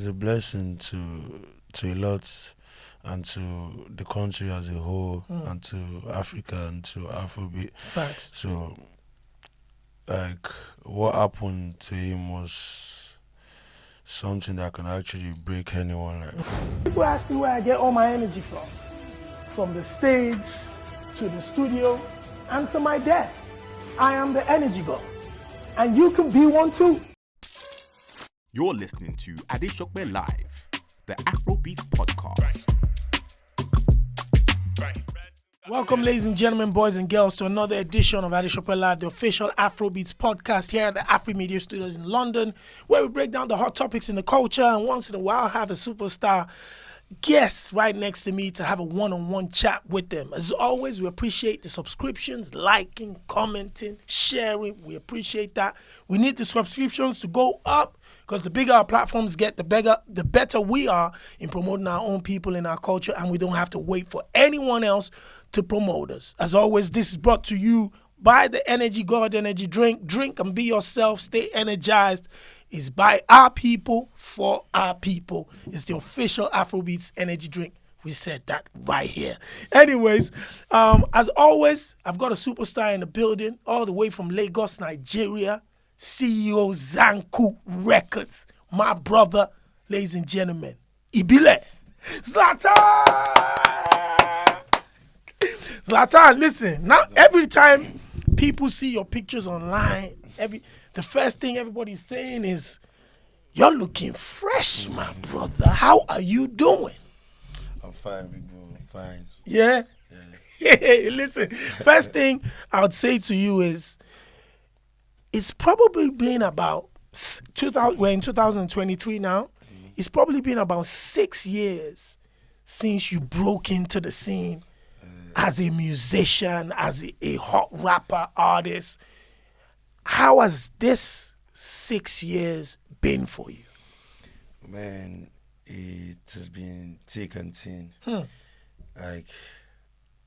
it's a blessing to a lot and to the country as a whole and to Africa and to Afrobeat. Facts. So, like, what happened to him was something that can actually break anyone. Like, People ask me where I get all my energy from. From the stage to the studio and to my desk. I am the energy god. And you can be one too. You're listening to Adesope Live, the Afrobeats podcast. Welcome, ladies and gentlemen, boys and girls, to another edition of Adesope Live, the official Afrobeats podcast here at the Afri Media Studios in London, where we break down the hot topics in the culture and once in a while have a superstar guest right next to me to have a one-on-one chat with them. As always, we appreciate the subscriptions, liking, commenting, sharing. We appreciate that. We need the subscriptions to go up because the bigger our platforms get, the better we are in promoting our own people in our culture, and we don't have to wait for anyone else to promote us. As always, this is brought to you by the Energy God Energy Drink. Drink and be yourself. Stay energized. It's by our people, for our people. It's the official Afrobeats energy drink. We said that right here. Anyways, as always, I've got a superstar in the building, all the way from Lagos, Nigeria, CEO Zanku Records. My brother, ladies and gentlemen, Ibile. Zlatan, listen, now every time people see your pictures online, the first thing everybody's saying is, you're looking fresh, my brother. How are you doing? I'm fine, big bro. I'm fine. Yeah? Listen, first thing I would say to you is, it's probably been about, we're in 2023 now, it's probably been about 6 years since you broke into the scene as a musician, as a hot rapper, artist. How has this 6 years been for you? Man, it has been thick and thin. Like,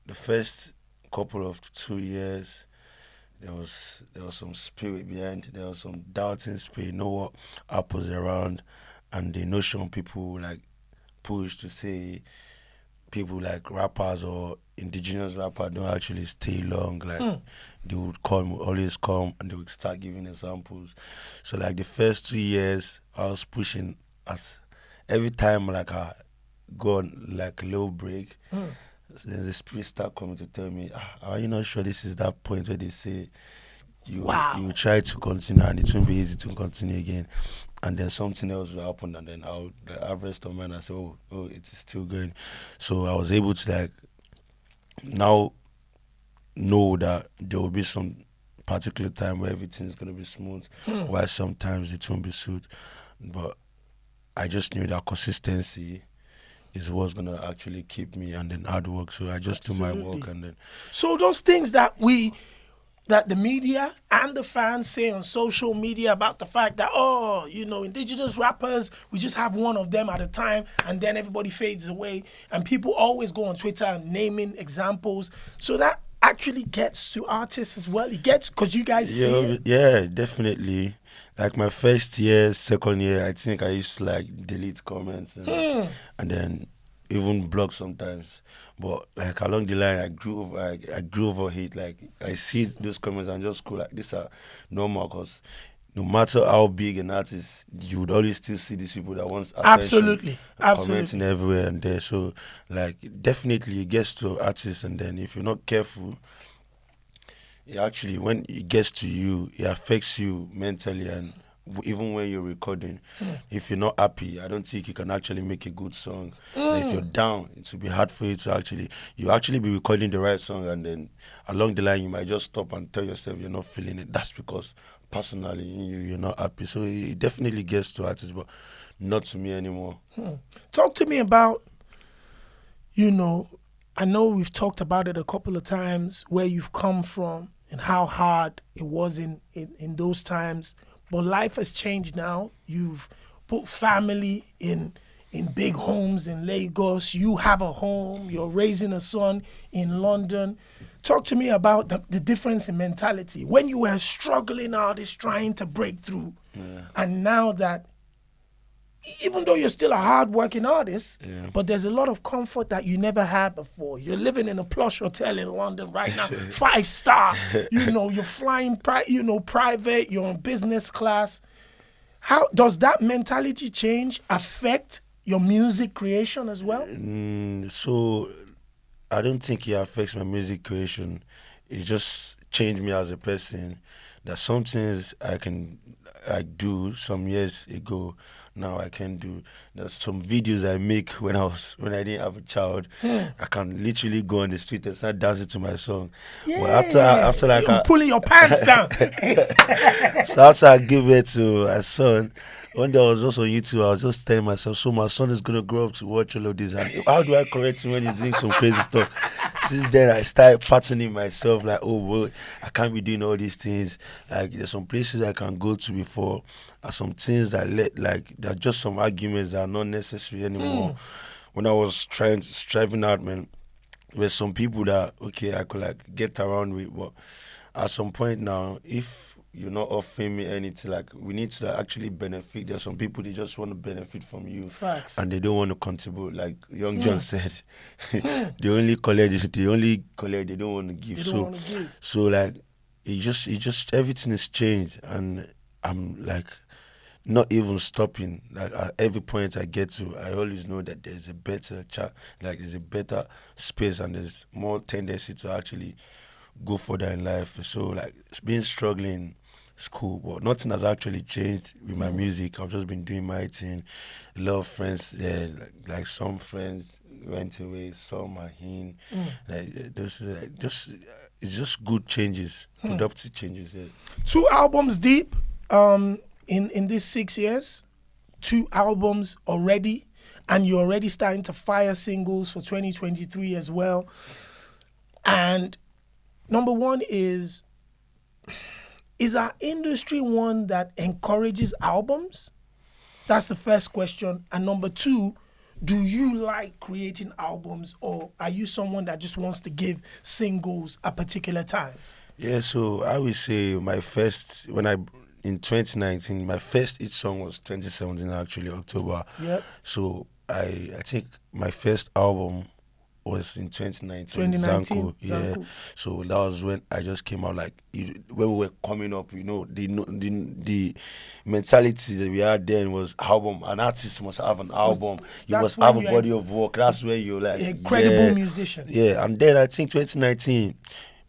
the first couple of 2 years, there was some spirit behind. There was some doubting spirit. You know what happens around, and the notion people like push to say people like rappers or indigenous rappers don't actually stay long. Like they would always come, and they would start giving examples. So like the first 2 years, I was pushing as every time like I go on like a little break, so then the spirit start coming to tell me, are you not sure this is that point where they say you try to continue and it won't be easy to continue again, and then something else will happen, and then the average of mine, I say, oh, it is still going. So I was able to like now know that there will be some particular time where everything is going to be smooth, while sometimes it won't be smooth. But I just knew that consistency is what's going to actually keep me, and then hard work. So I just do my work, and then... So those things that the media and the fans say on social media about the fact that, indigenous rappers, we just have one of them at a time and then everybody fades away. And people always go on Twitter and naming examples. So that actually gets to artists as well. It gets, because you guys see it. Yeah, definitely. Like my first year, second year, I think I used to like delete comments and then even blog sometimes. But like along the line, I grew over it. Like I see those comments and just go like, these are normal, because no matter how big an artist, you would always still see these people that want attention. Absolutely. Commenting everywhere and there. So like definitely it gets to artists, and then if you're not careful, it actually, when it gets to you, it affects you mentally, and even when you're recording, if you're not happy, I don't think you can actually make a good song. And if you're down, it will be hard for you to actually be recording the right song, and then along the line you might just stop and tell yourself you're not feeling it. That's because personally you're not happy. So it definitely gets to artists, but not to me anymore. Talk to me about, I know we've talked about it a couple of times, where you've come from and how hard it was in those times. But life has changed now. You've put family in big homes in Lagos. You have a home. You're raising a son in London. Talk to me about the difference in mentality. When you were a struggling artist trying to break through, and now that even though you're still a hard-working artist, Yeah. but there's a lot of comfort that you never had before. You're living in a plush hotel in London right now, 5-star. You're flying, private. You're on business class. How does that mentality change affect your music creation as well? So I don't think it affects my music creation. It just changed me as a person. That some things I can do some years ago, now I can do. There's some videos I make when I didn't have a child. I can literally go on the street and start dancing to my song. Yeah. But after like you're pulling your pants down. so after I give it to my son, one day I was just on YouTube, I was just telling myself, so my son is gonna grow up to watch all of this, and how do I correct him when he's doing some crazy stuff? Since then I started patterning myself like, oh boy, I can't be doing all these things. Like there's some places I can go to before, and some things there are just some arguments that are not necessary anymore. When I was striving out, man, there's some people that I could like get around with, but at some point now, if you're not offering me anything, like we need to actually benefit. There's some people, they just want to benefit from you. Facts. And they don't want to contribute. Like Young John said, they only collect, they don't want to give. So like it just everything is changed, and I'm like not even stopping. Like at every point I get to, I always know that there's a better there's a better space, and there's more tendency to actually go further in life. So like being struggling is cool, but nothing has actually changed with my music. I've just been doing my thing. A lot of friends there, like some friends went away, some are in. It's just good changes, productive changes. Yeah. 2 albums deep, in these 6 years, 2 albums already, and you're already starting to fire singles for 2023 as well. And number one is our industry one that encourages albums? That's the first question. And number 2, do you like creating albums, or are you someone that just wants to give singles at particular times? Yeah, so I would say in 2019, my first hit song was 2017, actually, October. Yep. So I think my first album was in 2019, 2019, Zanku. Yeah. Zanku. So that was when I just came out. Like when we were coming up, the mentality that we had then was album. An artist must have an album. You must have a body of work. That's where you're like incredible musician. Yeah, and then I think 2019.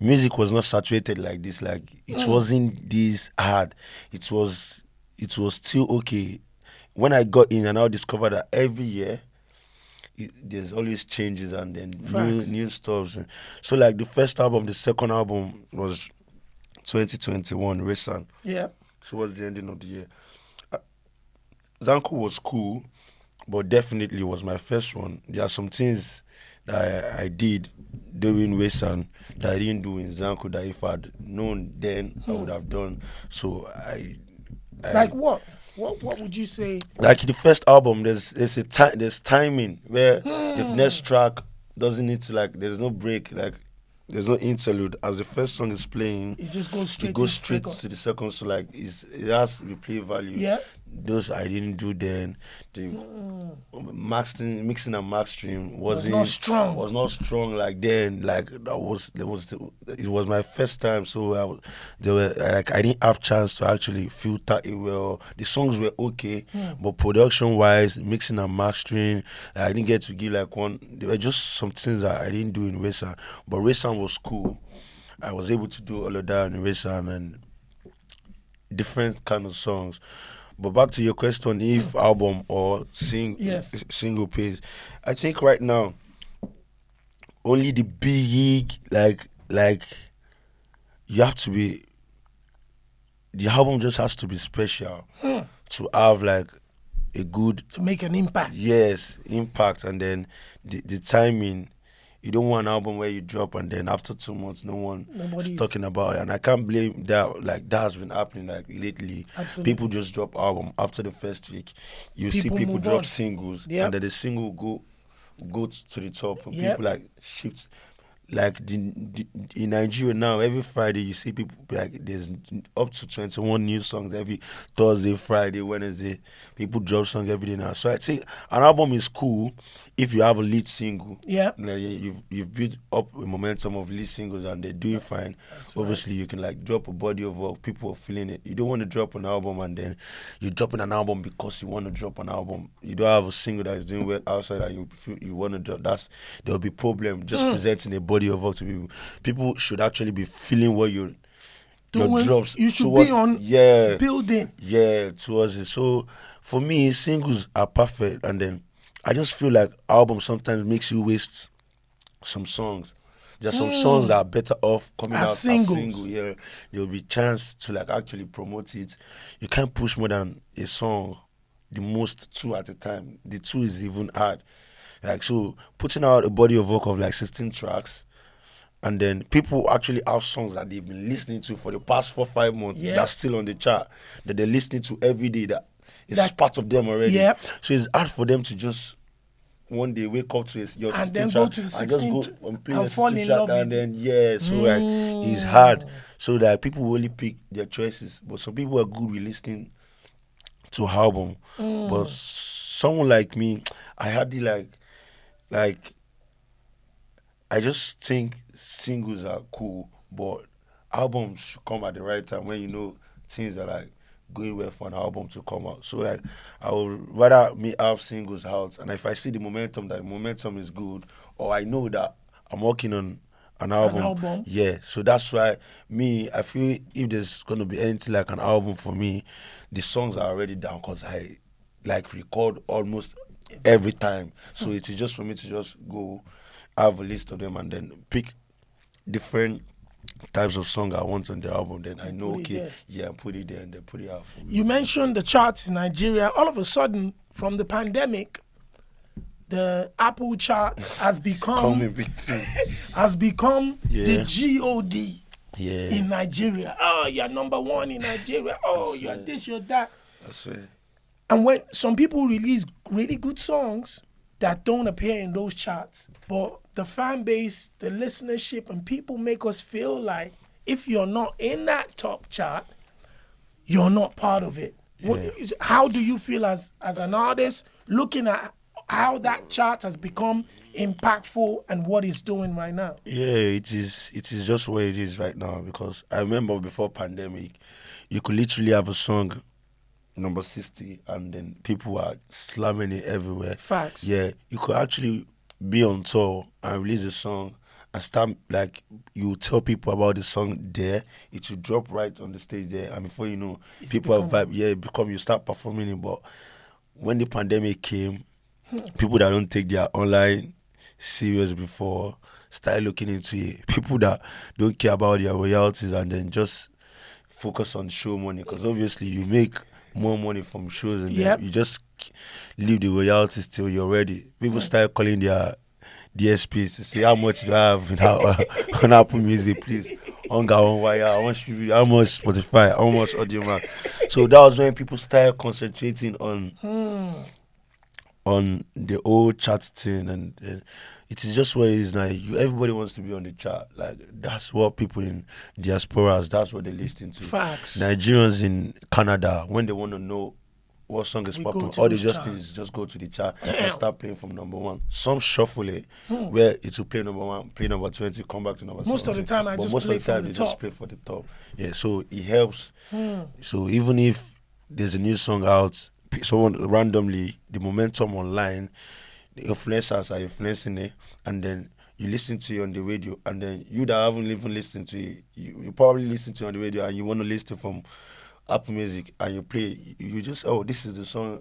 Music was not saturated like this. Like it wasn't this hard. It was still okay. When I got in, and I discovered that every year there's always changes, and then new stuff. So like the first album, the second album was 2021, Resan. Yeah. Towards the ending of the year. Zanku was cool, but definitely was my first one. There are some things that I did during Resan that I didn't do in Zanku, that if I'd known then I would have done. So I like what? What would you say? Like the first album, there's timing where the next track doesn't need to, like, there's no break, like there's no interlude. As the first song is playing, it just goes straight. To the second. So like it has replay value. Yeah. Those I didn't do then. The mixing and mastering was not strong like then. Like it was my first time, so I didn't have chance to actually filter it well. The songs were okay, but production wise, mixing and mastering, I didn't get to give like one. There were just some things that I didn't do in Resan, but Resan was cool. I was able to do all of that in Resan and different kind of songs. But back to your question, if album or single pays, I think right now only the big like you have to be, the album just has to be special to have like a good, to make an impact. Yes, impact. And then the timing. You don't want an album where you drop and then after 2 months nobody's talking about it. And I can't blame that. Like that has been happening like lately. Absolutely. People just drop album after the first week. You see people drop singles, and then the single go to the top, and people like shift. like in Nigeria now, every Friday you see people like there's up to 21 new songs every Thursday, Friday, Wednesday. People drop songs every day now. So I think an album is cool if you have a lead single. Yeah. Like you've built up a momentum of lead singles and they're doing fine. Obviously, you can like drop a body of work. People are feeling it. You don't want to drop an album and then you're dropping an album because you want to drop an album. You don't have a single that is doing well outside and you feel you want to drop. There'll be problem just presenting a body of work to people. People should actually be feeling what your drops. You should be on building. Yeah, towards it. So for me, singles are perfect, and then I just feel like album sometimes makes you waste some songs. There's some songs that are better off coming out as single. Yeah, there'll be chance to like actually promote it. You can't push more than a song, the most 2 at a time. The 2 is even hard. Like, so putting out a body of work of like 16 tracks, and then people actually have songs that they've been listening to for the past 4-5 months that's still on the chart, that they're listening to every day, that is part of them already. Yep. So it's hard for them to just one day wake up to your 16 and then go to the 16 and just go and play and fall in love and with then so like it's hard. So that people will only pick their choices. But some people are good with listening to album. But someone like me, I hardly like I just think singles are cool, but albums should come at the right time when you know things are like going well for an album to come out. So like I would rather me have singles out, and if I see the momentum is good, or I know that I'm working on an album. Yeah, so that's why I feel if there's gonna be anything like an album for me, the songs are already down because I like record almost every time. So it is just for me to just go have a list of them and then pick different types of song I want on the album. Then I know, put it there and then put it out for me. You mentioned the charts in Nigeria. All of a sudden, from the pandemic, the Apple chart has become has become the GOD in Nigeria. Oh, you're number 1 in Nigeria. Oh, you're this, you're that. That's it. And when some people release really good songs that don't appear in those charts, but the fan base, the listenership, and people make us feel like if you're not in that top chart, you're not part of it. How do you feel as an artist looking at how that chart has become impactful and what it's doing right now? Yeah, it is just where it is right now, because I remember before pandemic, you could literally have a song number 60 and then people are slamming it everywhere. Facts. Yeah, you could actually be on tour and release a song and start, like, you tell people about the song there, it will drop right on the stage there, and before you know, people are vibe, you start performing it. But when the pandemic came, people that don't take their online serious before start looking into it. People that don't care about their royalties and then just focus on show money, because obviously you make more money from shows and then you just leave the royalties till you're ready. People start calling their DSPs to say how much you have on Apple Music, please. On Wire, how much Spotify, how much Audio Mac. So that was when people started concentrating on the old chart thing, and it is just what it is now. Everybody wants to be on the chart. Like, that's what people in diasporas, that's what they listen to. Facts. Nigerians in Canada, when they want to know what song is popular, all they just do is just go to the chart and start playing from number 1. Some shuffle it, where it will play number 1, play number 20, come back to number 17. Most of the time, just play for the top. Yeah, so it helps. So even if there's a new song out, someone randomly, the momentum online, the influencers are influencing it, and then you listen to it on the radio, and then you that haven't even listened to it, you probably listen to it on the radio and you want to listen from Apple Music, and you play, you just, this is the song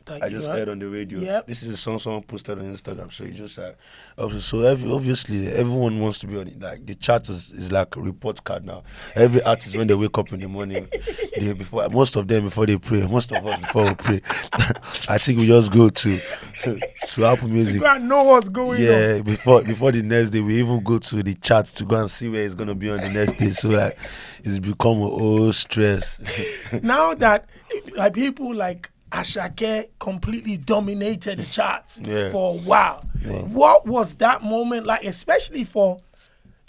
I just heard on the radio. Yep. This is the song someone posted on Instagram. So you just obviously everyone wants to be on it. Like, the chart is like a report card now. Every artist, when they wake up in the morning, most of them before they pray, most of us before we pray, I think we just go to Apple Music. I know what's going on. Yeah, before the next day, we even go to the charts to go and see where it's gonna be on the next day. So like, it's become a whole stress. Now that like people like Ashake completely dominated the charts Yeah. for a while. Yeah. What was that moment like, especially for,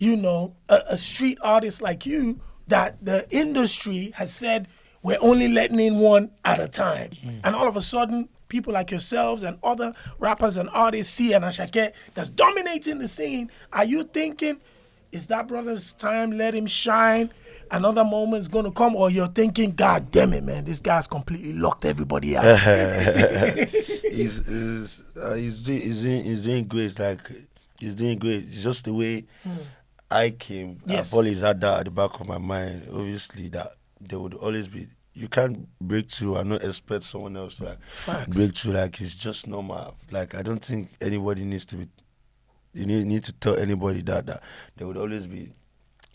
a street artist like you, that the industry has said we're only letting in one at a time, and all of a sudden people like yourselves and other rappers and artists see an Ashake that's dominating the scene? Are you thinking, is that brother's time, let him shine, another moment's gonna come? Or you're thinking, God damn it, man, this guy's completely locked everybody out? He's doing great. Like, he's doing great. It's just the way I came. Yes. I've always had that at the back of my mind. Obviously, that there would always be. You can't break through and not expect someone else to Facts. break through. Like, it's just normal. Like, I don't think anybody needs to be. You need to tell anybody that there would always be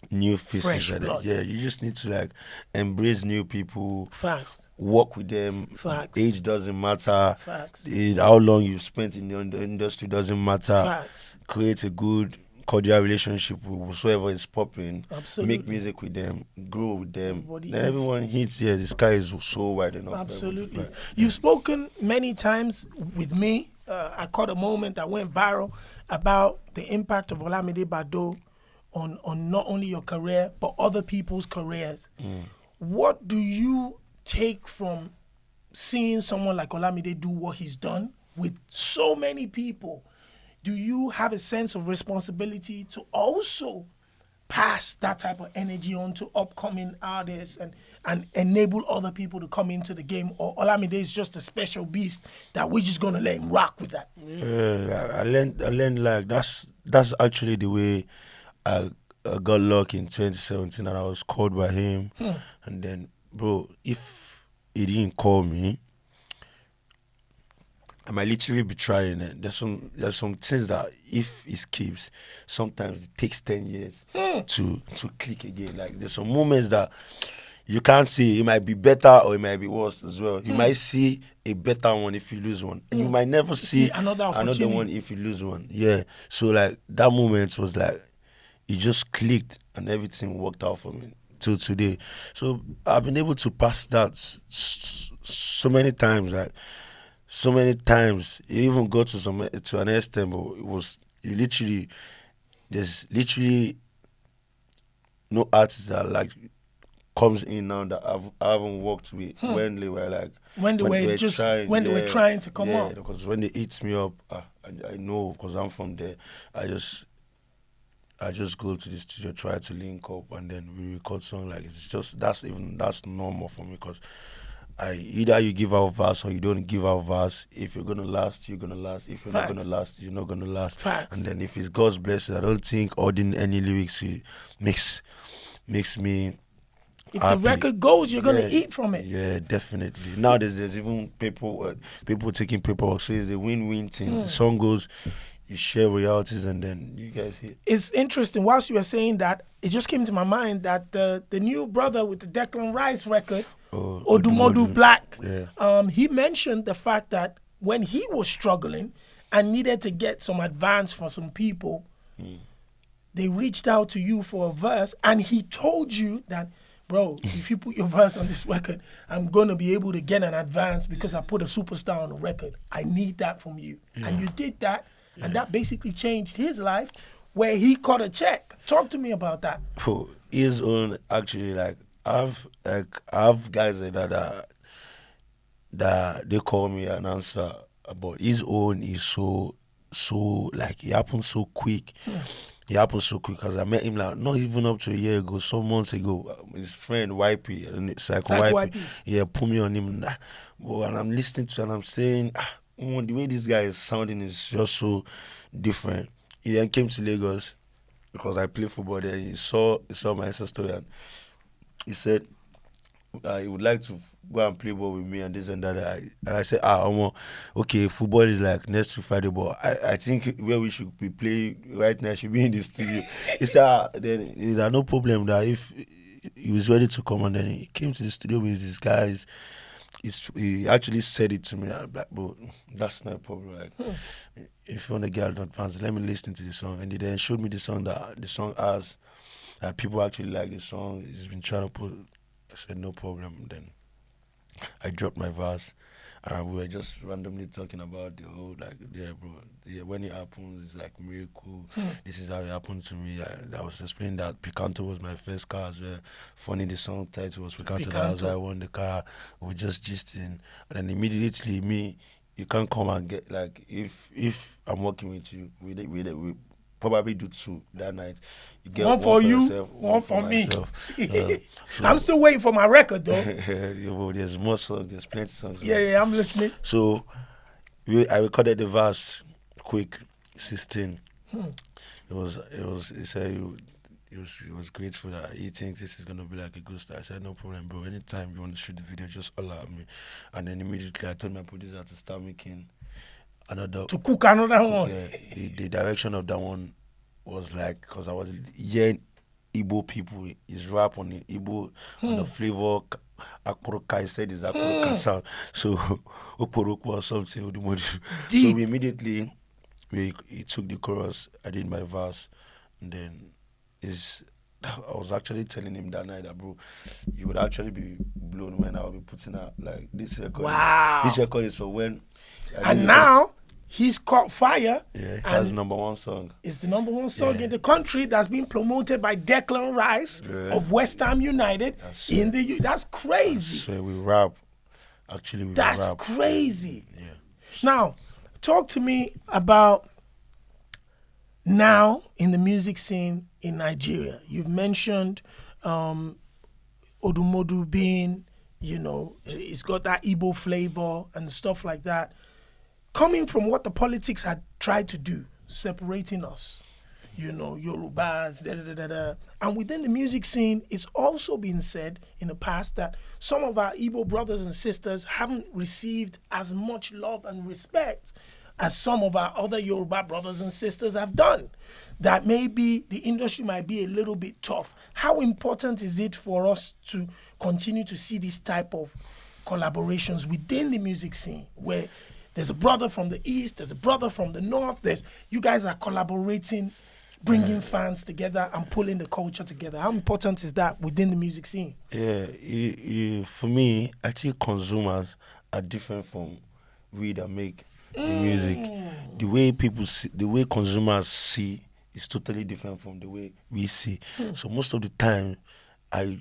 new faces. Fresh Like blood. that. Yeah, you just need to like embrace new people. Facts. Work with them. Facts. Age doesn't matter. Facts. How long you've spent in the industry doesn't matter. Facts. Create a good, cordial relationship with whoever is popping. Absolutely. Make music with them. Grow with them. Everybody Then eats. everyone hits. Yeah, the sky is so wide enough. for everyone to Absolutely. fly. You've spoken many times with me. I caught a moment that went viral about the impact of Olamide Bado on not only your career, but other people's careers. What do you take from seeing someone like Olamide do what he's done with so many people? Do you have a sense of responsibility to also pass that type of energy on to upcoming artists and enable other people to come into the game? Or Olamide is just a special beast that we're just gonna let him rock with that? Yeah, I learned like that's actually the way I got lucky in 2017, and I was called by him. And then, bro, if he didn't call me, I might literally be trying it. There's some things that if it skips, sometimes it takes 10 years to click again. Like, there's some moments that you can't see. It might be better or it might be worse as well. You might see a better one if you lose one. And you might never see another another opportunity. one if you lose one. Yeah. So like that moment was like, it just clicked and everything worked out for me till today. So I've been able to pass that so many times. Like, so many times, it even got to an extent, but there's literally no artist that like comes in now that I haven't worked with when they were like When they were trying to come up. Because when they hit me up, I know because I'm from there. I just go to the studio, try to link up, and then we record song. Like, it's just that's normal for me because either you give out verse or you don't give out verse. If you're gonna last, you're gonna last. If you're not gonna last, you're not gonna last. Facts. And then if it's God's blessing, I don't think adding any lyrics makes me If happy. the record goes, you're gonna eat from it. Yeah, definitely. Now there's even people taking paperwork, so it's a win-win thing. The song goes, you share royalties, and then you guys hit. It's interesting. Whilst you were saying that, it just came to my mind that the new brother with the Declan Rice record, Odumodu Black, he mentioned the fact that when he was struggling and needed to get some advance for some people, they reached out to you for a verse, and he told you that, bro, if you put your verse on this record, I'm going to be able to get an advance because I put a superstar on the record. I need that from you. And you did that, and that basically changed his life, where he caught a check. Talk to me about that. His own, actually, like, I have guys like that they call me an answer, but his own is so like, it happened so quick. It happened so quick because I met him like not even up to a year ago, some months ago. His friend YP, and Psycho YP, yeah, put me on him. And I'm listening to, and I'm saying, the way this guy is sounding is just so different. He then came to Lagos because I play football there. He saw my Insta story, and he said he would like to go and play ball with me and this and that. And I said, okay, football is like next week Friday, but I think where we should be playing right now should be in the studio. He said, then there's no problem that if he was ready to come, and then he came to the studio with these guys. He actually said it to me. I'm like, bro, that's not a problem. Like, if you want to get an advance, let me listen to the song. And he then showed me the song has. People actually like the song. He's been trying to put. I said, no problem. Then I dropped my verse, and we were just randomly talking about the whole, like, yeah, bro, yeah, when it happens, it's like miracle. This is how it happened to me. I was explaining that Picanto was my first car as well. Funny, the song title was Picanto. That was why I won the car. We were just gisting, and then immediately me, you can't come and get, like, if I'm working with you, we probably do 2 that night. You get one for you, yourself, one for me. myself. So I'm still waiting for my record, though. well, there's more songs. There's plenty songs. Yeah, I'm listening. So I recorded the verse quick, 16. He said he was grateful that he thinks this is gonna be like a good start. I said, no problem, bro. Anytime you want to shoot the video, just holler at me. And then immediately I told my producer to start making another, to cook another one. Yeah, the direction of that one was like, because I was hearing Igbo people, his rap on the Igbo, on the flavor. Akporoka, I said is Akporoka sound. So Okporoko or something. So we immediately he took the chorus, I did my verse, and then I was actually telling him that night that, bro, you would actually be blown when I'll be putting out, like, this record. Wow. This record is for when. And now he's caught fire. Yeah, that's #1 song. It's the #1 song in the country that's been promoted by Declan Rice of West Ham United in the U. That's crazy. So we rap. Actually, that's rap. crazy. Yeah. Now, talk to me about now in the music scene in Nigeria. You've mentioned Odumodu being, it's got that Igbo flavor and stuff like that. Coming from what the politics had tried to do, separating us, Yorubas, And within the music scene, it's also been said in the past that some of our Igbo brothers and sisters haven't received as much love and respect as some of our other Yoruba brothers and sisters have done. That maybe the industry might be a little bit tough. How important is it for us to continue to see this type of collaborations within the music scene, where there's a brother from the East, there's a brother from the North, you guys are collaborating, bringing fans together and pulling the culture together? How important is that within the music scene? Yeah, for me, I think consumers are different from we that make the music. The way people see, the way consumers see is totally different from the way we see. So most of the time, I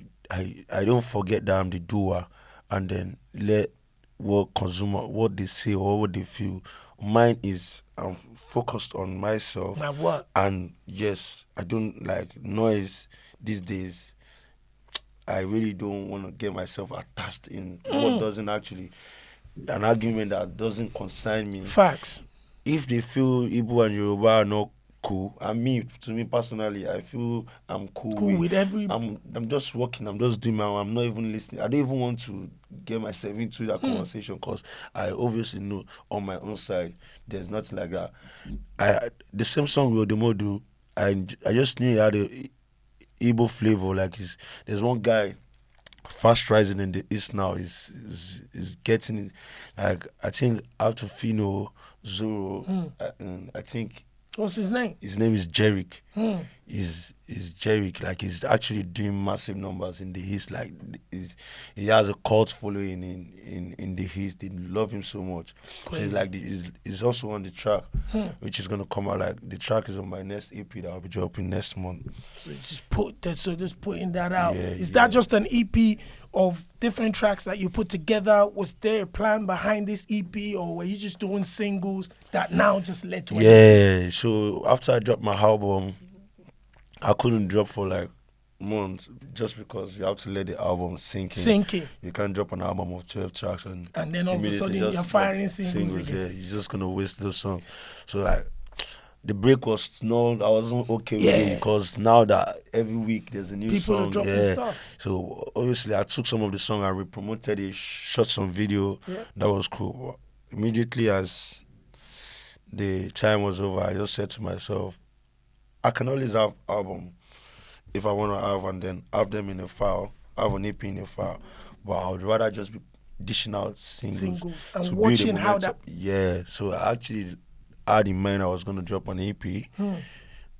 don't forget that I'm the doer, and then let what they say or what they feel. Mine is I'm focused on myself. My what? And yes, I don't like noise these days. I really don't want to get myself attached in what doesn't actually, an argument that doesn't concern me. Facts. If they feel Igbo and Yoruba are not cool, and to me personally, I feel I'm cool with every. I'm just working. I'm just doing my own. I'm not even listening. I don't even want to get myself into that conversation, because I obviously know on my own side there's nothing like that. The same song with Odumodu, I just knew he had a Igbo flavor. Like there's one guy fast rising in the East now is getting, like, I think out of Fino Zoro. I think. What's his name? His name is Jerick. Is Jerick. Like, he's actually doing massive numbers in the East. Like, he has a cult following in the East. They love him so much. Crazy. So he's also on the track, which is gonna come out. Like, the track is on my next EP that I'll be dropping next month. So just putting that out. Is that just an EP of different tracks that you put together? Was there a plan behind this EP, or were you just doing singles that now just led to it? So after I dropped my album, I couldn't drop for like months, just because you have to let the album sink in. You can't drop an album of 12 tracks and then all of a sudden you're firing singles again. Yeah, you're just gonna waste those songs. So like, the break was I wasn't okay with it, because now that every week there's a new people song. Are dropping stuff. So obviously I took some of the song, I re-promoted it, shot some video. That was cool. But immediately as the time was over, I just said to myself, I can always have album if I want to have, and then have them in a file, have an EP in a file. But I would rather just be dishing out singles. And watching how that. Yeah, so I actually had in mind I was going to drop an EP,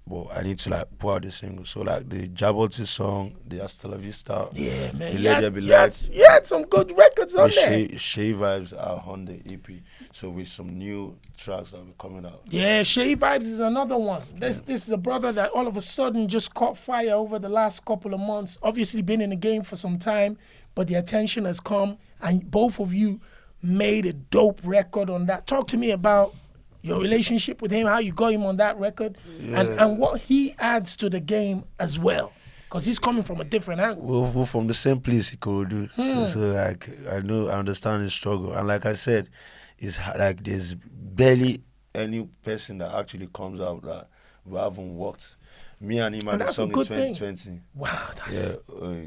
but I need to like put out the single. So like the Jaboti song, the Hasta La Vista, Yeah, man. the You Let had, There Be you, had, Light, you had some good records on the there. Seyi Vibes are on the EP. So with some new tracks that will be coming out. Yeah, Seyi Vibez is another one. This is a brother that all of a sudden just caught fire over the last couple of months. Obviously been in the game for some time, but the attention has come, and both of you made a dope record on that. Talk to me about your relationship with him, how you got him on that record, and what he adds to the game as well. Because he's coming from a different angle. We're from the same place, he could do. So like I understand his struggle, and like I said, it's like there's barely any person that actually comes out that we haven't worked. Me and him had a that's a song in good thing. 2020. Wow, that's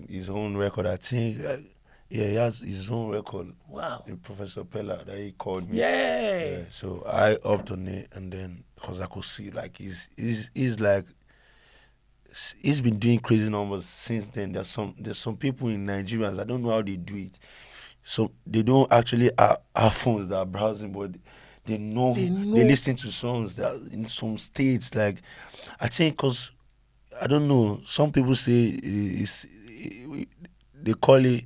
His own record, I think. He has his own record. wow. The Professor Pella that he called me. Yeah. So I upped on it, and then because I could see like he's like he's been doing crazy numbers since then. There's some people in Nigeria, I don't know how they do it. So they don't actually have phones that are browsing, but they know. They listen to songs that are in some states. Like I think because I don't know. Some people say they call it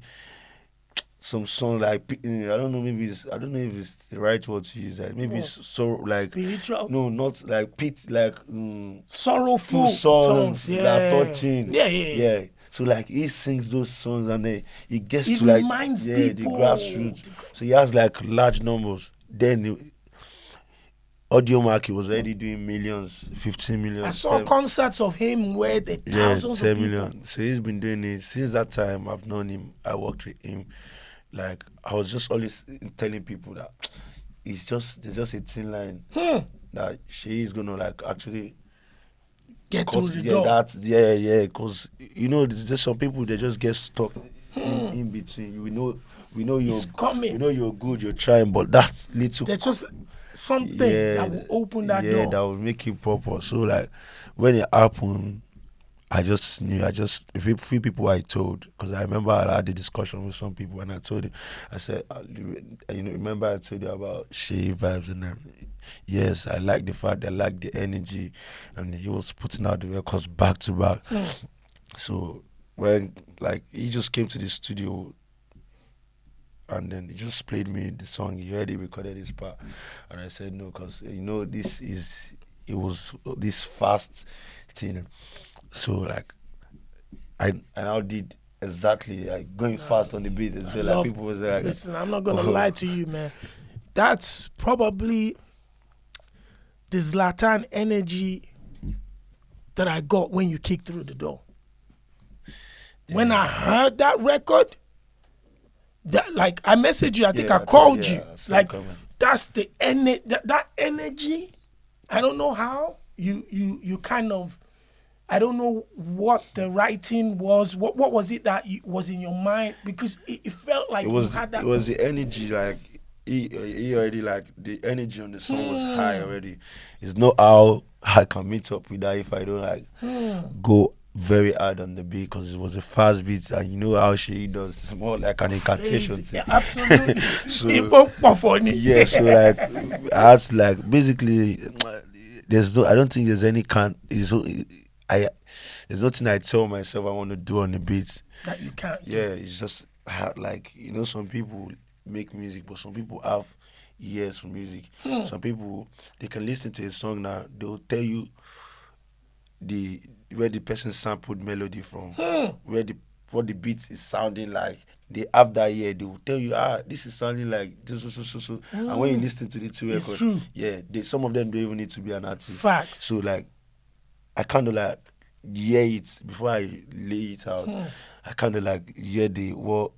some song like I don't know. Maybe I don't know if it's the right word to use. Like maybe it's so like spiritual. no, not like pit like Sorrowful songs yeah. that are touching. Yeah. So like he sings those songs and then he gets It to like reminds the people. grassroots. So he has like large numbers. Then Audio Market was already doing millions, 15 million. I saw 10, concerts of him where the thousands 10 of people. million. So he's been doing it since that time. I've known him. I worked with him. Like I was just always telling people that there's just a thin line that she is gonna like actually Get through the door. because you know there's some people they just get stuck in between. We know you're It's coming. We know you're good, you're trying, but that little There's just something that will open that door. Yeah, that will make it proper. So like when it happened, I just knew. A few people I told, because I remember I had a discussion with some people and I told him, I said, remember I told you about Seyi Vibez and then, yes, I like the fact, I like the energy, and he was putting out the records back to back. So when like he just came to the studio and then he just played me the song, he already recorded his part, and I said no, because it was this fast thing. So like I now did exactly like going fast on the beat as well. Like people was like, listen, I'm not gonna lie to you, man. That's probably the Zlatan energy that I got when you kicked through the door. When I heard that record, that like I messaged you, I think I called you. Like that's the that energy. I don't know how you kind of. I don't know what the writing was. What was it that was in your mind? Because it felt like it was you had that. It was the energy, like he already, like the energy on the song was high already. It's not how I can meet up with that if I don't like go very hard on the beat, because it was a fast beat and you know how she does. It's more like an incantation thing. Yeah, absolutely. So yeah, so like I had to like basically I don't think there's any there's nothing I tell myself I want to do on the beats that you can't do. Yeah, it's just like, you know, some people make music, but some people have ears for music. Some people, they can listen to a song now, they'll tell you where the person sampled melody from, what the beat is sounding like. They have that ear, they will tell you, this is sounding like this, so. And when you listen to the two records, true. yeah, some of them don't even need to be an artist. Facts. So like, I kind of like hear it before I lay it out. I kind of like hear what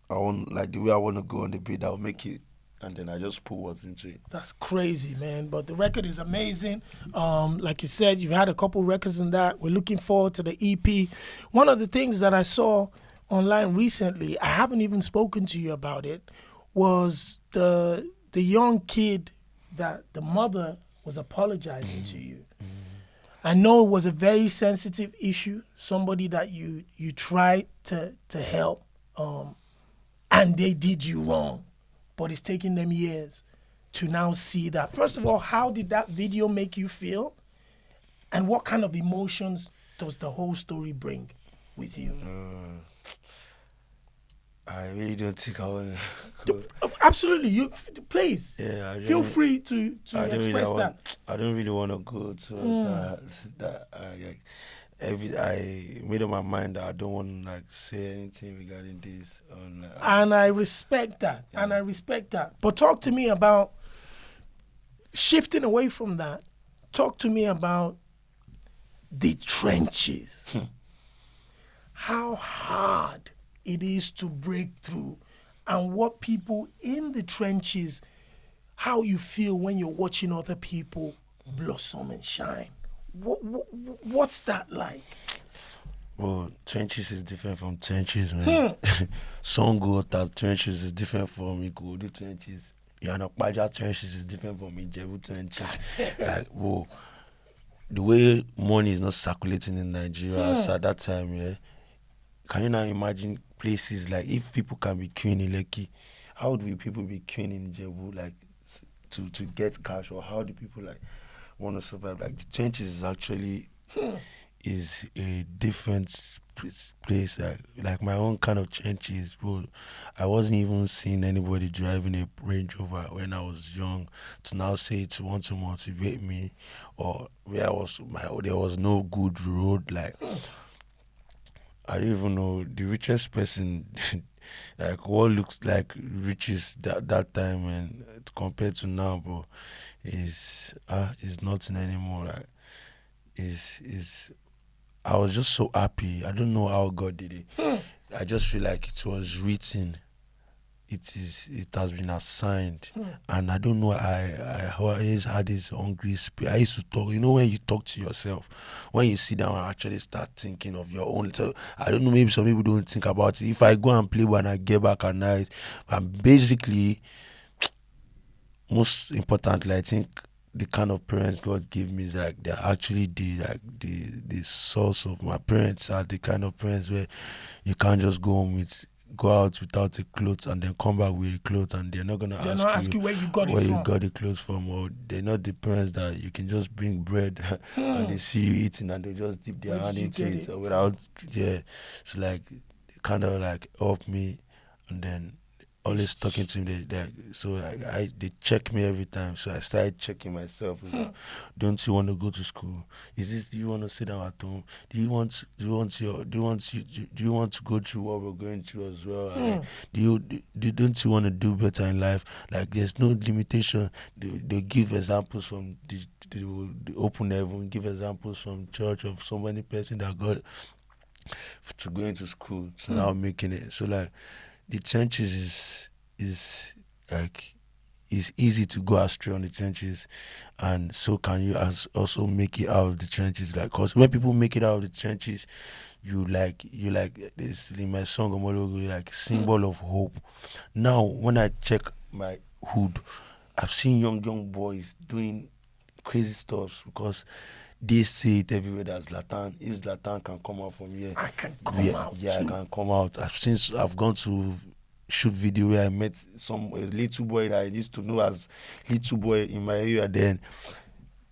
I want, like the way I want to go on the beat that will make it, and then I just put words into it. That's crazy, man. But the record is amazing. Like you said, you've had a couple records in that. We're looking forward to the EP. One of the things that I saw online recently, I haven't even spoken to you about it, was the young kid that the mother was apologizing to you. I know it was a very sensitive issue, somebody that you tried to help, and they did you wrong, but it's taken them years to now see that. First of all, how did that video make you feel? And what kind of emotions does the whole story bring with you? I really don't think I want Absolutely, you please Yeah, I feel don't, free to I don't really express that. want. I don't really want to go towards that. Like I made up my mind that I don't want to like say anything regarding this. And I respect that. And I respect that. But talk to me about shifting away from that. Talk to me about the trenches. How hard it is to break through, and what people in the trenches, how you feel when you're watching other people blossom and shine. What's that like? Well, trenches is different from trenches, man. Some go that trenches is different from Ikodu trenches. Yanokbaja trenches is different from Ijebu trenches. Like, whoa. The way money is not circulating in Nigeria so at that time, yeah. Can you now imagine places like if people can be queuing in Lekki, how would people be queuing in Ijebu like to get cash, or how do people like want to survive? Like the trenches is actually is a different place. Like my own kind of trenches, bro. I wasn't even seeing anybody driving a Range Rover when I was young to now say to want to motivate me, or where there was no good road. Like I don't even know the richest person, like what looks like riches that time and compared to now, bro, is nothing anymore. Like is I was just so happy. I don't know how God did it. I just feel like it was written. It has been assigned, and I don't know. I always had this hungry spirit. I used to talk. You know, when you talk to yourself, when you sit down and actually start thinking of your own. So I don't know. Maybe some people don't think about it. If I go and play when I get back at night, and basically, most importantly, I think the kind of parents God gave me is like they're actually the source of my parents are the kind of parents where you can't just go out without a clothes and then come back with a clothes, and they're not gonna ask you where you got it where from. you got the clothes from, or they're not the parents that you can just bring bread and they see you eating and they just dip their hand into it without so like they kind of like help me, and then always talking to me. So they check me every time. So I started checking myself. Don't you want to go to school? Do you want to sit down at home? Do you want to go through what we're going through as well? And don't you want to do better in life? Like there's no limitation. They give examples from the open heaven. Give examples from church of so many person that got to going to school to now making it. So like. The trenches is like it's easy to go astray on the trenches, and so can you also make it out of the trenches. Like, cause when people make it out of the trenches, you like this in my song Omologo, like symbol of hope. Now when I check my hood, I've seen young boys doing crazy stuff because they say it everywhere that Zlatan, if Zlatan can come out from here, I can come out. Yeah, I can come out. I've gone to shoot video where I met a little boy that I used to know as little boy in my area then,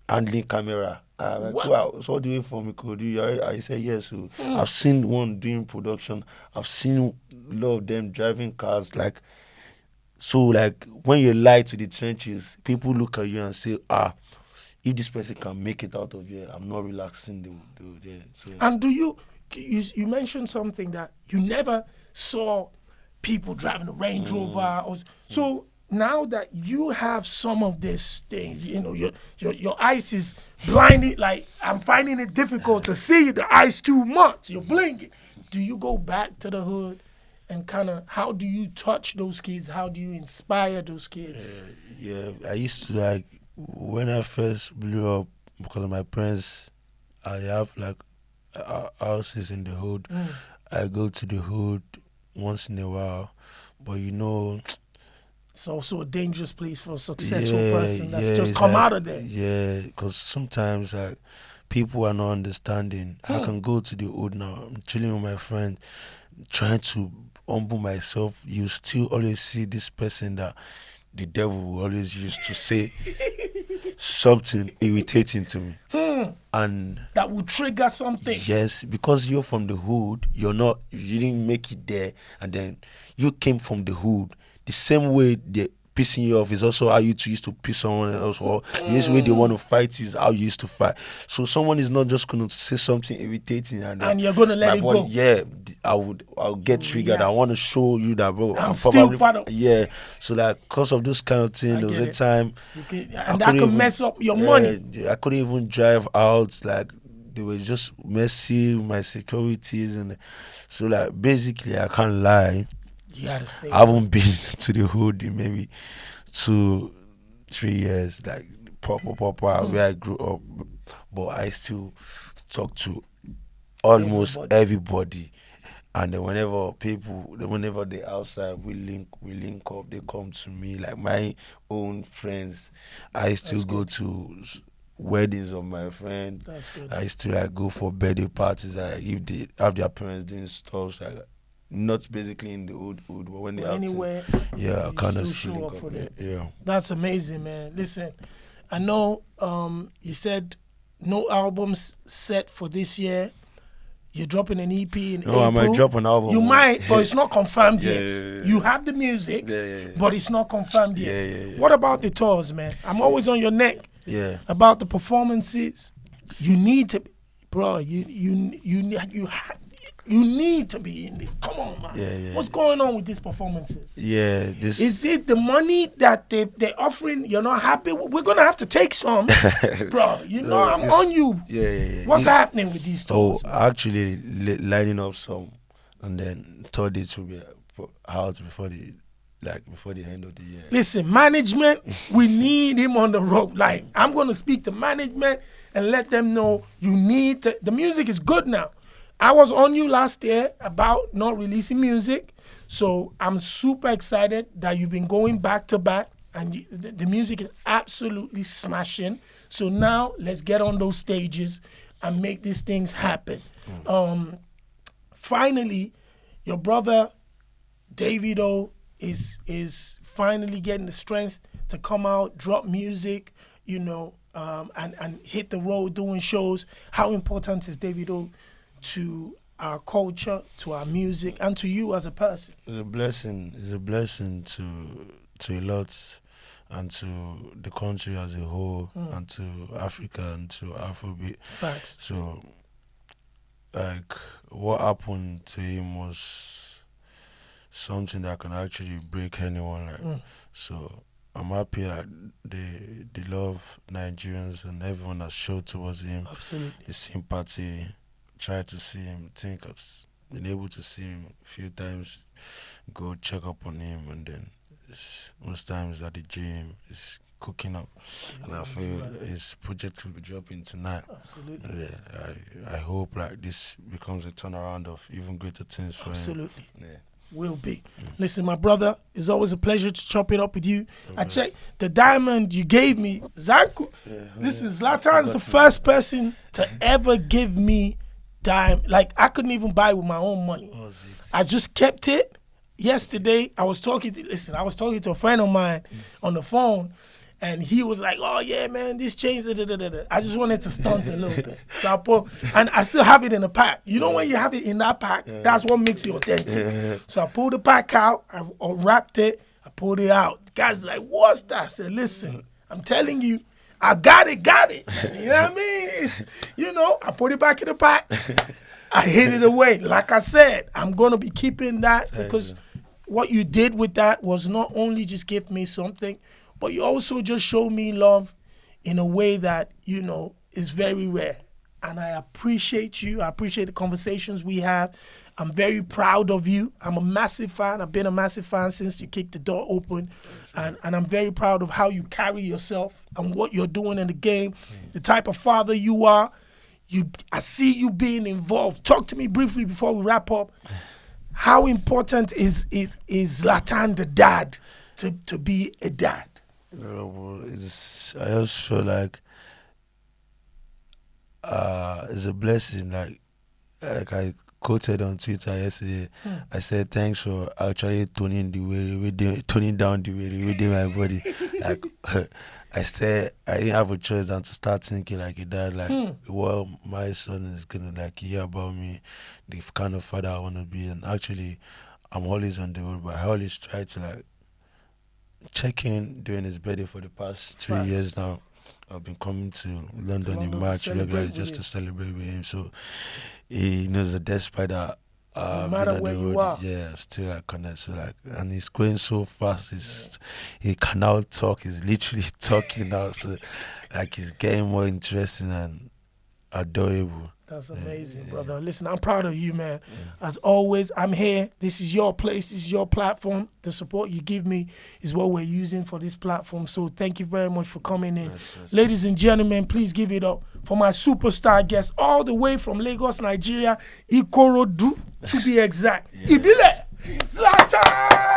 handling camera. I'm like, wow, so do you from Ikodu? I said yes. So I've seen one doing production. I've seen a lot of them driving cars. Like, so like when you lie to the trenches, people look at you and say, if this person can make it out of here, I'm not relaxing. So. And do you mentioned something that you never saw people driving a Range Rover. So now that you have some of these things, you know, your eyes is blinded. Like I'm finding it difficult to see the eyes too much. You're blinking. Do you go back to the hood and kind of how do you touch those kids? How do you inspire those kids? Yeah, I used to like. When I first blew up, because of my parents, I have like houses in the hood. I go to the hood once in a while, but you know, it's also a dangerous place for a successful person that's just come out of there. Yeah, because sometimes like people are not understanding. I can go to the hood now. I'm chilling with my friend, trying to humble myself. You still always see this person that the devil always used to say something irritating to me. And that will trigger something. yes, because you're from the hood, you didn't make it there, and then you came from the hood. The same way they pissing you off is also how you two used to piss someone else, or the same way they want to fight you is how you used to fight. So someone is not just going to say something irritating and you're going to let it go. Yeah, I'll get triggered. Yeah. I want to show you that, bro. I'm still part of. Yeah. So like, because of this kind of thing, there was a time, and that could mess up your money. I couldn't even drive out. Like, they were just messy with my securities, and so like basically, I can't lie. You gotta stay. I haven't been to the hood in maybe 2-3 years, like proper where I grew up, but I still talk to almost everybody. And then whenever they're outside, we link up. They come to me, like my own friends. I still go to weddings of my friends. That's good. I still like go for birthday parties. Like if they have their parents doing stuff, like not basically in the hood, but when they're anywhere, I kind of show up for them. Yeah, that's amazing, man. Listen, I know you said no albums set for this year. You're dropping an EP in April. I might drop an album. You might, but it's not confirmed yet. Yeah. You have the music, but it's not confirmed yet. Yeah. What about the tours, man? I'm always on your neck. Yeah. About the performances. You need to, bro. You need to be in this. Come on, man. Yeah. What's going on with these performances? Yeah, this Is it the money that they're offering? You're not happy? We're gonna have to take some, bro. You know I'm on you. Yeah. What's happening with these tours? Actually lining up some, and then thought it will be out before the end of the year. Listen, management, we need him on the road. Like, I'm gonna speak to management and let them know you need to. The music is good now. I was on you last year about not releasing music, so I'm super excited that you've been going back to back, and the music is absolutely smashing. So now let's get on those stages and make these things happen. Finally, your brother Davido is finally getting the strength to come out, drop music, and hit the road doing shows. How important is Davido to our culture, to our music, and to you as a person? It's a blessing. It's a blessing to a lot, and to the country as a whole, and to Africa and to Afrobeat. Facts. So, like, what happened to him was something that can actually break anyone. Like, so I'm happy that they love Nigerians and everyone has showed towards him. Absolutely. The sympathy. Try to see him. Think I've been able to see him a few times, go check up on him, and then most times at the gym, he's cooking up. And I feel his project will be dropping tonight. Absolutely. Yeah, I hope like this becomes a turnaround of even greater things for him. Absolutely. Yeah. Will be. Listen, my brother, it's always a pleasure to chop it up with you. I checked the diamond you gave me. Zlatan's the first person to ever give me like, I couldn't even buy it with my own money. I just kept it. Yesterday, I was talking to a friend of mine on the phone, and he was like, "Oh yeah, man, this changed." I just wanted to stunt a little bit, so I still have it in a pack. You know, when you have it in that pack, that's what makes it authentic. So I pulled the pack out, I wrapped it, I pulled it out. The guy's like, "What's that?" I said, "Listen, I'm telling you, I got it. You know what I mean? It's, I put it back in the pack. I hid it away. Like I said, I'm going to be keeping that, because what you did with that was not only just give me something, but you also just showed me love in a way that, is very rare. And I appreciate you. I appreciate the conversations we have. I'm very proud of you. I'm a massive fan. I've been a massive fan since you kicked the door open. And I'm very proud of how you carry yourself and what you're doing in the game, the type of father you are. I see you being involved. Talk to me briefly before we wrap up. How important is Zlatan the dad to be a dad? I just feel like it's a blessing. Like I quoted on Twitter yesterday. I said, "Thanks for actually toning down the way with my body." Like I didn't have a choice than to start thinking like a dad, like, well, my son is gonna like hear about me, the kind of father I wanna be, and actually, I'm always on the road, but I always try to like check in during his birthday for the past 2 years now. I've been coming to London in to March celebrate regularly with just him. to celebrate with him. So he knows that despite that, No being matter on where the you road, are. yeah, still like connect. So like, and he's going so fast. He can now talk. He's literally talking now. So like, he's getting more interesting and adorable. That's amazing, brother. Listen, I'm proud of you, man. As always, I'm here. This is your place. This is your platform. The support you give me is what we're using for this platform. So thank you very much for coming in. Yes. Ladies and gentlemen, please give it up for my superstar guest all the way from Lagos, Nigeria, Ikorodu, to be exact. Ibile Zlatan!